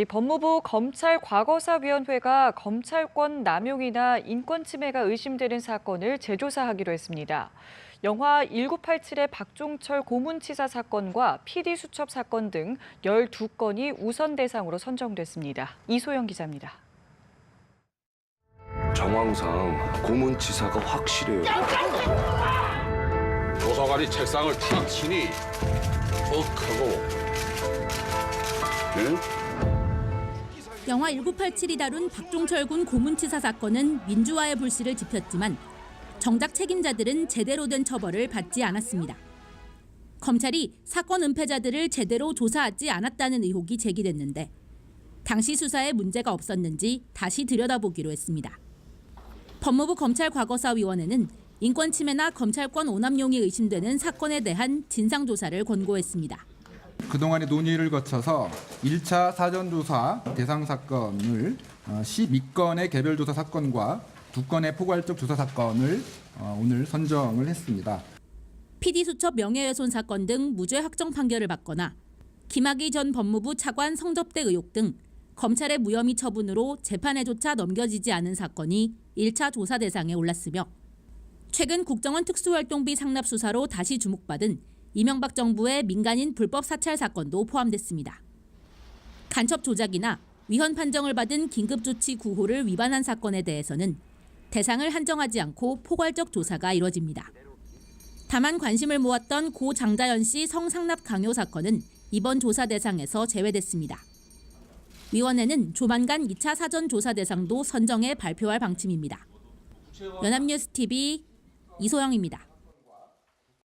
이 법무부 검찰과거사위원회가 검찰권 남용이나 인권 침해가 의심되는 사건을 재조사하기로 했습니다. 영화 1987의 박종철 고문치사 사건과 PD수첩 사건 등 12건이 우선 대상으로 선정됐습니다. 이소영 기자입니다. 정황상 고문치사가 확실해요. 도서관이 책상을 탁 치니 더 크고. 응? 영화 1987이 다룬 박종철 군 고문치사 사건은 민주화의 불씨를 지폈지만 정작 책임자들은 제대로 된 처벌을 받지 않았습니다. 검찰이 사건 은폐자들을 제대로 조사하지 않았다는 의혹이 제기됐는데 당시 수사에 문제가 없었는지 다시 들여다보기로 했습니다. 법무부 검찰과거사위원회는 인권 침해나 검찰권 오남용이 의심되는 사건에 대한 진상조사를 권고했습니다. 그동안의 논의를 거쳐서 1차 사전조사 대상 사건을 12건의 개별조사 사건과 2건의 포괄적 조사 사건을 오늘 선정을 했습니다. PD수첩 명예훼손 사건 등 무죄 확정 판결을 받거나 김학의 전 법무부 차관 성접대 의혹 등 검찰의 무혐의 처분으로 재판에조차 넘겨지지 않은 사건이 1차 조사 대상에 올랐으며 최근 국정원 특수활동비 상납 수사로 다시 주목받은 이명박 정부의 민간인 불법 사찰 사건도 포함됐습니다. 간첩 조작이나 위헌 판정을 받은 긴급조치 구호를 위반한 사건에 대해서는 대상을 한정하지 않고 포괄적 조사가 이뤄집니다. 다만 관심을 모았던 고 장자연 씨 성상납 강요 사건은 이번 조사 대상에서 제외됐습니다. 위원회는 조만간 2차 사전 조사 대상도 선정해 발표할 방침입니다. 연합뉴스 TV 이소영입니다.